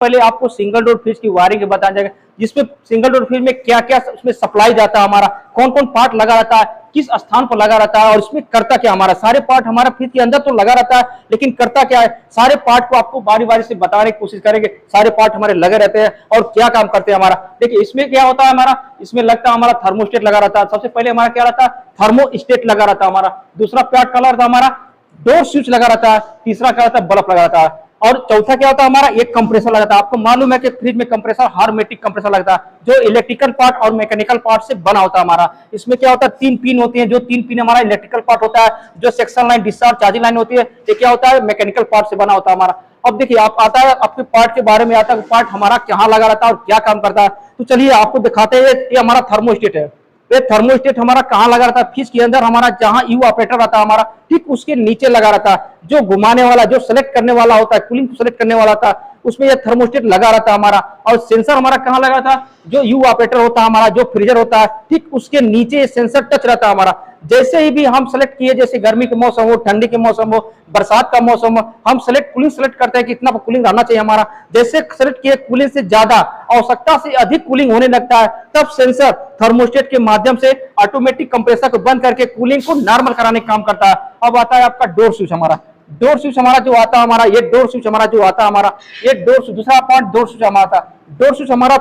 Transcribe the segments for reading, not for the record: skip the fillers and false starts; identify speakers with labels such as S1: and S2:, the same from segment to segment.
S1: पहले आपको single door fridge की वायरिंग बताया जाएगा, जिसमें सिंगल डोर फ्रिज में क्या क्या उसमें सप्लाई जाता है, हमारा कौन कौन पार्ट लगा रहता है, किस स्थान पर लगा रहता है और इसमें करता क्या। हमारा सारे पार्ट हमारा फ्रिज के अंदर तो लगा रहता है, लेकिन करता क्या है, सारे पार्ट को आपको बारी बारी से बताने की कोशिश करेंगे। सारे पार्ट हमारे लगे रहते हैं और क्या काम करते हैं हमारा। देखिए इसमें क्या होता है, हमारा इसमें लगता है हमारा थर्मोस्टेट लगा रहता है। सबसे पहले हमारा क्या रहता है, थर्मोस्टेट लगा रहता है हमारा। दूसरा पार्ट कलर था हमारा डोर स्विच लगा रहता है। तीसरा क्या होता है, बल्ब लगा रहता है। और चौथा क्या होता है, हमारा एक कंप्रेसर लगता है। आपको मालूम है कि फ्रिज में कंप्रेसर हार्मेटिक कंप्रेसर लगता है, जो इलेक्ट्रिकल पार्ट और मैकेनिकल पार्ट से बना होता है हमारा। इसमें क्या होता है, 3 पिन होती हैं, जो 3 पिन हमारा इलेक्ट्रिकल पार्ट होता है, जो section line, discharge, charging line होती है, ये क्या होता है, मैकेनिकल पार्ट से बना होता है हमारा। अब देखिए आप आता है आपके पार्ट के बारे में आता है, पार्ट हमारा कहाँ लगा रहता है और क्या काम करता है। तो चलिए आपको दिखाते हैं। ये हमारा थर्मोस्टेट है। ये थर्मोस्टेट हमारा कहाँ लगा रहता है, फ्रिज के अंदर हमारा जहां यू ऑपरेटर रहता है हमारा, ठीक उसके नीचे लगा रहता है। जो घुमाने वाला, जो सेलेक्ट करने वाला होता है, कूलिंग को सेलेक्ट करने वाला था, उसमें यह थर्मोस्टेट लगा रहता है हमारा। और सेंसर हमारा कहाँ लगा था, जो यू ऑपरेटर होता है हमारा, जो फ्रीजर होता है, ठीक उसके नीचे सेंसर टच रहता है हमारा। जैसे ही भी हम सेलेक्ट किए, जैसे गर्मी के मौसम हो, ठंडी के मौसम हो, बरसात का मौसम हो, हम कूलिंग सेलेक्ट करते हैं कि इतना कूलिंग रहना चाहिए हमारा। जैसे सेलेक्ट किए कूलिंग से ज्यादा, आवश्यकता से अधिक कूलिंग होने लगता है, तब सेंसर थर्मोस्टेट के माध्यम से ऑटोमेटिक कंप्रेसर को बंद करके कूलिंग को नॉर्मल कराने का काम करता है। अब आता है आपका डोर स्विच हमारा। डोर स्विच हमारा जो आता है हमारा, ये डोर स्विच हमारा जो आता है हमारा, ये डोर स्विच, दूसरा पॉइंट डोर स्विच हमारा था। डोर स्विच हमारा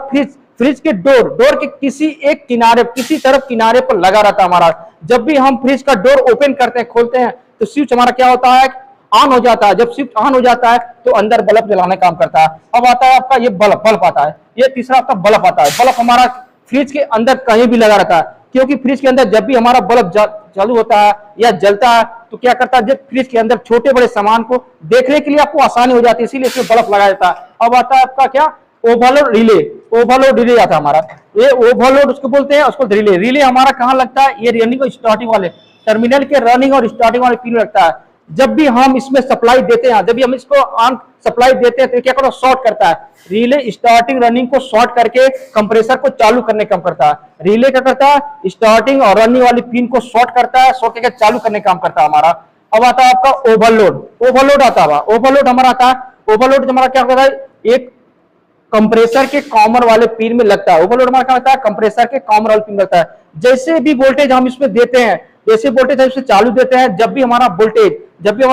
S1: फ्रिज के डोर के किसी एक किनारे, किसी तरफ किनारे पर लगा रहता है हमारा। जब भी हम फ्रिज का डोर ओपन करते हैं, खोलते हैं, तो स्विच हमारा क्या होता है, ऑन हो जाता है। जब स्विच ऑन हो जाता है तो अंदर बल्ब जलाने का काम करता है। अब आता है आपका ये बल्ब आता है। ये तीसरा आपका बल्ब आता है। बल्ब हमारा फ्रिज के अंदर कहीं भी लगा रहता है, क्योंकि फ्रिज के अंदर जब भी हमारा बल्ब चालू होता है या जलता है, तो क्या करता है, जब फ्रिज के अंदर छोटे बड़े सामान को देखने के लिए आपको आसानी हो जाती है, इसीलिए इसमें बल्ब लगाया जाता है। अब आता है आपका क्या, ओवरलोड रिले। ओवरलोड रिले आता है हमारा। ये ओवरलोड उसको बोलते हैं, उसको रिले। रिले हमारा कहाँ लगता है, ये रनिंग और स्टार्टिंग वाले टर्मिनल के रनिंग और स्टार्टिंग वाले पिन लगता है। जब भी हम इसमें सप्लाई देते हैं, जब भी हम इसको ऑन सप्लाई देते हैं, तो क्या करता है, शॉर्ट करता है। रिले स्टार्टिंग रनिंग को शॉर्ट करके कंप्रेसर को चालू करने का काम करता है। रिले क्या करता है, स्टार्टिंग और रनिंग वाली पिन को शॉर्ट करता है, शॉर्ट करके चालू करने का काम करता है हमारा। अब आता है आपका ओवरलोड। ओवरलोड आता है, ओवरलोड हमारा आता है। ओवरलोड हमारा क्या करता है, एक कंप्रेसर के कॉमन वाले पिन में लगता है। ओवरलोड हमारा क्या होता है, कंप्रेसर के कॉमन वाले पिन में लगता है। जैसे भी वोल्टेज हम इसमें देते हैं, जैसे वोल्टेज हम इसमें चालू देते हैं, जब भी हमारा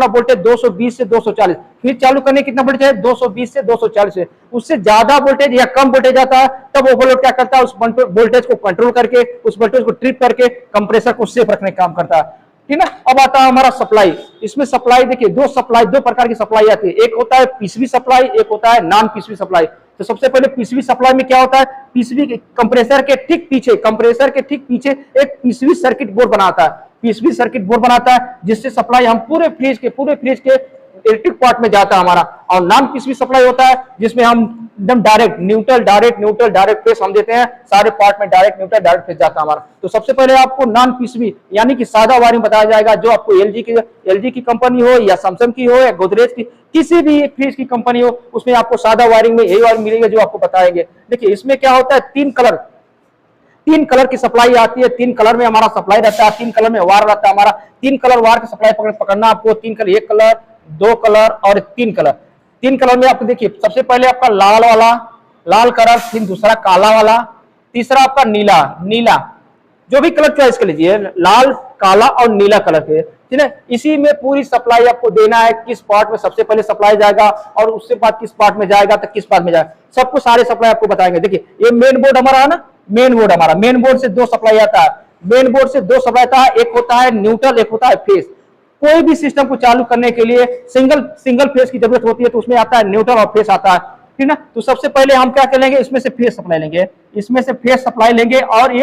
S1: वोल्टेज 220 से 240, फिर चालू करने कितना वोल्टेज है, 220 से 240 है, उससे ज्यादा वोल्टेज या कम वोल्टेज आता है, तब ओवरलोड क्या करता है, उस वोल्टेज को कंट्रोल करके, उस वोल्टेज को ट्रिप करके कंप्रेसर को सेफ रखने का काम करता है। ठीक है। अब आता है हमारा सप्लाई। इसमें सप्लाई देखिए, दो प्रकार की सप्लाई आती है। एक होता है पीसीबी सप्लाई, एक होता है नॉन पीसीबी सप्लाई। तो सबसे पहले पीसीबी सप्लाई में क्या होता है, पीसीबी कंप्रेसर के ठीक पीछे एक पीसीबी सर्किट बोर्ड बनाता है। पीसीबी सर्किट बोर्ड बनाता है, जिससे सप्लाई हम पूरे फ्रिज के इलेक्ट्रिक पार्ट में जाता है हमारा। और नॉन पीसीबी सप्लाई होता है, जिसमें हम एकदम डायरेक्ट न्यूट्रल फेस हम देते हैं, सारे पार्ट में डायरेक्ट न्यूट्रल डायरेक्ट फेस जाता है हमारा। तो सबसे पहले आपको नॉन पीसीबी यानी कि सादा वायरिंग बताया जाएगा, जो आपको एलजी की कंपनी हो या सैमसंग की हो या गोदरेज की, किसी भी फ्रिज की कंपनी हो, उसमें आपको सादा वायरिंग में यही वायरिंग मिलेगी जो आपको बताएंगे। देखिए इसमें क्या होता है, तीन कलर की सप्लाई आती है। 3 कलर में हमारा सप्लाई रहता है, 3 कलर में वार रहता है हमारा। 3 कलर वार की सप्लाई पकड़ना आपको, 3 कलर, 1 कलर, 2 कलर और 3 कलर। 3 कलर में आपको देखिए, सबसे पहले आपका लाल कलर, फिर दूसरा काला वाला, तीसरा आपका नीला, जो भी कलर चॉइस कर लीजिए, लाल, काला और नीला कलर के। ठीक है। इसी में पूरी सप्लाई आपको देना है, किस पार्ट में सबसे पहले सप्लाई जाएगा और उसके बाद किस पार्ट में जाएगा, तो किस पार्ट में जाएगा, सबको सारे सप्लाई आपको बताएंगे। देखिए ये मेन बोर्ड हमारा है ना, मेन बोर्ड से 2 सप्लाई आता है। मेन बोर्ड से 2 सप्लाई आता है, एक होता है न्यूट्रल, एक होता है फेस। कोई भी सिस्टम को चालू करने के लिए सिंगल फेस की जरूरत होती है, तो उसमें आता है न्यूट्रल और फेस आता है। ठीक है। तो सबसे पहले हम क्या करेंगे, इसमें से फेस सप्लाई लेंगे, और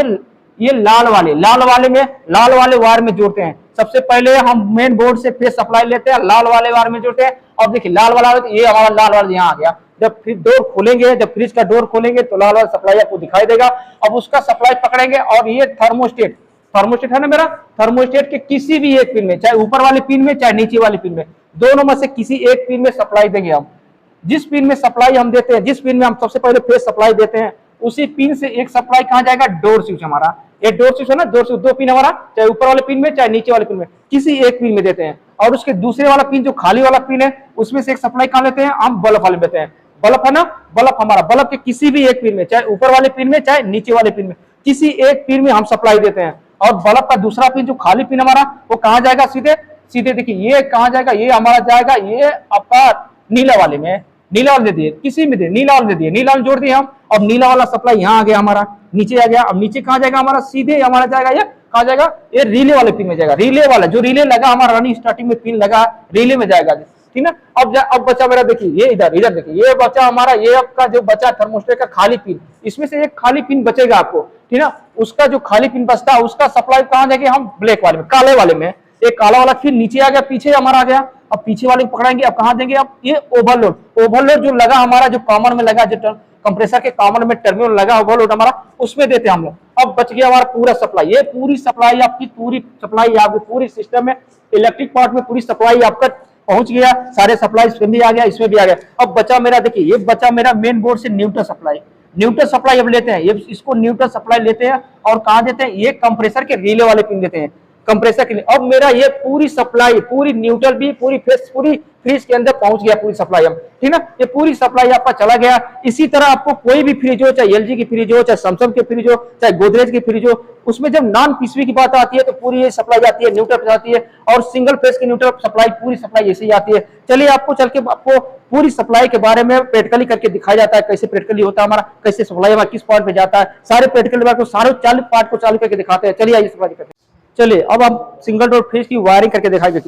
S1: ये लाल वाले वायर में जोड़ते हैं। सबसे पहले हम मेन बोर्ड से फेस सप्लाई लेते हैं, लाल वाले वायर में जोड़ते हैं। और देखिए लाल वाला, ये हमारा लाल वाला यहाँ आ गया। जब फ्रिज का डोर खोलेंगे तो लाल वाला सप्लाई आपको दिखाई देगा। अब उसका सप्लाई पकड़ेंगे, और ये थर्मोस्टेट है ना मेरा, थर्मोस्टेट के किसी भी एक पिन में, चाहे ऊपर वाले पिन में चाहे नीचे वाले पिन में, दोनों में से किसी एक पिन में सप्लाई देंगे हम। जिस पिन में सप्लाई हम देते हैं, जिस पिन में हम सबसे पहले फेस सप्लाई देते हैं, उसी पिन से एक सप्लाई कहाँ जाएगा, डोर स्विच हमारा। ये डोर स्विच है ना, डोर स्विच 2 पिन हमारा, चाहे ऊपर वाले पिन में चाहे नीचे वाले पिन में, किसी एक पिन में देते हैं। और उसके दूसरे वाला पिन, जो खाली वाला पिन है, उसमें से एक सप्लाई कहाँ लेते हैं, हम बल्ब वाले देते हैं। बल्ब है ना, बल्ब हमारा, बल्ब के किसी भी एक पिन में, चाहे ऊपर वाले पिन में चाहे नीचे वाले पिन में, किसी एक पिन में हम सप्लाई देते हैं। और बल्ब का दूसरा पिन जो खाली पिन हमारा, वो कहाँ जाएगा, सीधे सीधे देखिए ये कहाँ जाएगा, ये हमारा जाएगा ये आपका नीला वाले में, नीला वाले दे दिए, किसी में दे नीला वाले दे दिए, नीला वाले जोड़ दिए हम, अब नीला वाला सप्लाई यहाँ आ गया हमारा, नीचे आ गया। अब नीचे कहाँ जाएगा हमारा, सीधे हमारा जाएगा ये कहाँ जाएगा, ये रिले वाले पिन में जाएगा, रिले वाला जो रिले लगा हमारा रनिंग स्टार्टिंग में पिन लगा रिले में जाएगा, ठीक ना। अब बचा मेरा देखिए ये इधर इधर देखिए, ये बचा हमारा, ये आपका जो बचा थर्मोस्टेट का खाली पिन, इसमें से एक खाली पिन बचेगा आपको, ठीक ना। उसका जो खाली पिन बचता है उसका सप्लाई कहाँ जाएगी, हम ब्लैक वाले में, काले वाले में, एक काला वाला फिर नीचे आ गया, पीछे हमारा आ गया। अब पीछे वाले को पकड़ाएंगे, अब कहाँ देंगे, अब ये ओवरलोड, ओवरलोड जो लगा हमारा, जो कॉमन में लगा, जो कंप्रेसर के कॉमन में टर्मिनल लगा ओवरलोड हमारा, उसमें देते हैं हम लोग। अब बच गया हमारा पूरा सप्लाई, ये पूरी सप्लाई आपकी, पूरी सप्लाई आपकी पूरी सिस्टम में, इलेक्ट्रिक पार्ट में पूरी सप्लाई आपका पहुंच गया, सारे सप्लाई इसमें भी आ गया, इसमें भी आ गया। अब बचा मेरा देखिए, ये बचा मेरा मेन बोर्ड से न्यूट्रल सप्लाई, न्यूट्रल सप्लाई अब लेते हैं, ये इसको न्यूट्रल सप्लाई लेते हैं और कहाँ देते हैं, ये कंप्रेसर के रिले वाले पिन देते हैं कंप्रेसर के लिए। अब मेरा ये पूरी सप्लाई, पूरी न्यूट्रल भी, पूरी फेस, पूरी फ्रिज के अंदर पहुंच गया पूरी सप्लाई हम, ठीक ना। ये पूरी सप्लाई आपका चला गया। इसी तरह आपको कोई भी फ्रिज हो, चाहे एलजी की फ्रिज हो, चाहे सैमसंग की फ्रिज हो, चाहे गोदरेज की फ्रिज हो, उसमें जब नॉन पीसीबी की बात आती है तो पूरी ये सप्लाई जाती है, न्यूट्रल जाती है, और सिंगल फेस की न्यूट्रल सप्लाई, पूरी सप्लाई ऐसे ही आती है। चलिए आपको चल के आपको पूरी सप्लाई के बारे में प्रैक्टिकली करके दिखाया जाता है, कैसे प्रैक्टिकली होता है हमारा, कैसे सप्लाई हमारा किस पॉइंट पे जाता है, सारे प्रैक्टिकल को सारे 40 पार्ट को चालू करके दिखाते हैं। चलिए आइए सप्लाई करते हैं। चलिए अब हम सिंगल डोर फ्रिज की वायरिंग करके दिखाएंगे।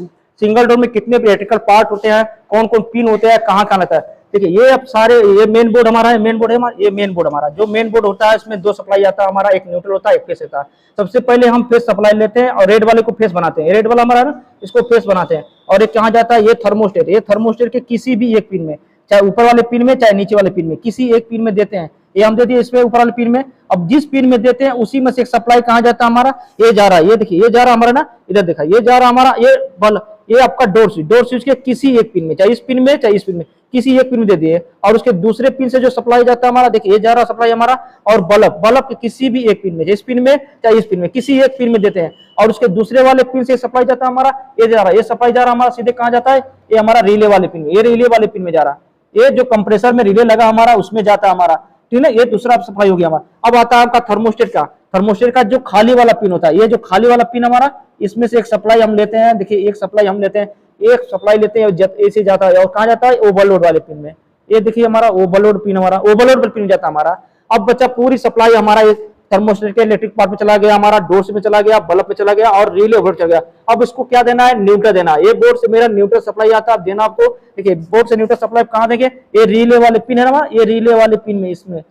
S1: सिंगल डोर में कितने इलेक्ट्रिकल पार्ट होते हैं, कौन कौन पिन होते हैं, कहाँ कहाँ रहता है। देखिए ये अब सारे, ये मेन बोर्ड हमारा है, मेन बोर्ड है हमारा, ये मेन बोर्ड हमारा, जो मेन बोर्ड होता है इसमें 2 सप्लाई आता है हमारा, एक न्यूट्रल होता है, एक फेस होता है। सबसे पहले हम फेस सप्लाई लेते हैं और रेड वाले को फेस बनाते हैं, रेड वाला हमारा ना, इसको फेस बनाते हैं। और एक कहाँ जाता है, ये थर्मोस्टेट, ये थर्मोस्टेट के किसी भी एक पिन में, चाहे ऊपर वाले पिन में चाहे नीचे वाले पिन में, किसी एक पिन में देते हैं। ये हम दे दिए इसमें ऊपर वाले पिन में। अब जिस पिन में देते हैं उसी में से एक सप्लाई कहाँ जाता है हमारा, ये जा रहा है, ये देखिए ये जा रहा हमारा ना, इधर देखा, ये जा रहा हमारा, ये बल, ये आपका डोर स्विच के किसी एक पिन में, चाहे इस पिन में चाहे इस पिन में, किसी एक पिन में दे दिए। और उसके दूसरे पिन से जो सप्लाई जाता है हमारा, देखिए ये जा रहा सप्लाई हमारा, और बल्ब, बल्ब के किसी भी एक पिन में, इस पिन में चाहे इस पिन में, किसी एक पिन में देते हैं। और उसके दूसरे वाले पिन से सप्लाई जाता है हमारा, ये जा रहा है, ये सप्लाई जा रहा है हमारा सीधे कहाँ जाता है, ये हमारा रिले वाले पिन में, ये रिले वाले पिन में जा रहा है, ये जो कंप्रेसर में रिले लगा हमारा उसमें जाता है हमारा, ठीक है। ये दूसरा सप्लाई हो गया हमारा। अब आता है आपका थर्मोस्टेट का, थर्मोस्टेट का जो खाली वाला पिन होता है, ये जो खाली वाला पिन हमारा, इसमें से एक सप्लाई हम लेते हैं। देखिए एक सप्लाई हम लेते हैं, एक सप्लाई लेते हैं, ऐसे जाता है और कहाँ जाता है, ओवरलोड वाले पिन में। ये देखिए हमारा ओवरलोड पिन, हमारा ओवरलोड पिन जाता है हमारा। अब बच्चा पूरी सप्लाई हमारा थर्मोस्टेट के इलेक्ट्रिक पार्ट में चला गया, हमारा डोर में चला गया, बल्ब पे चला गया और रिले ओवर चला गया। अब इसको क्या देना है, न्यूट्रल देना है। ये बोर्ड से मेरा न्यूट्रल सप्लाई आता है, अब देना आपको। देखिए बोर्ड से न्यूट्रल सप्लाई कहाँ देंगे, ये रिले वाले पिन है ना, ये रिले वाले पिन में, इसमें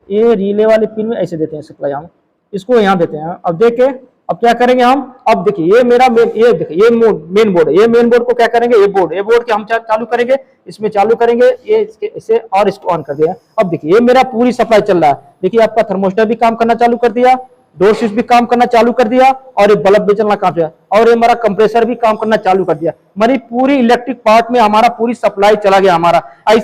S1: ये रिले वाले पिन में ऐसे देते हैं सप्लाई, हम इसको यहाँ देते हैं। अब देखे, अब क्या करेंगे हम, अब देखिए ये मेरा ये देखिए ये मेन बोर्ड है, ये मेन बोर्ड को क्या करेंगे, ये बोर्ड के हम चालू करेंगे, इसमें चालू करेंगे ये इसे और इसको ऑन कर दिया। अब देखिए ये मेरा पूरी सप्लाई चल रहा है। देखिए आपका थर्मोस्टेट भी काम करना चालू कर दिया, डोर स्विच भी काम करना चालू कर दिया, और ये बल्ब भी चलना काम किया, और ये हमारा कंप्रेसर भी काम करना चालू कर दिया। हमारी पूरी इलेक्ट्रिक पार्ट में हमारा पूरी सप्लाई चला गया हमारा। ऐसे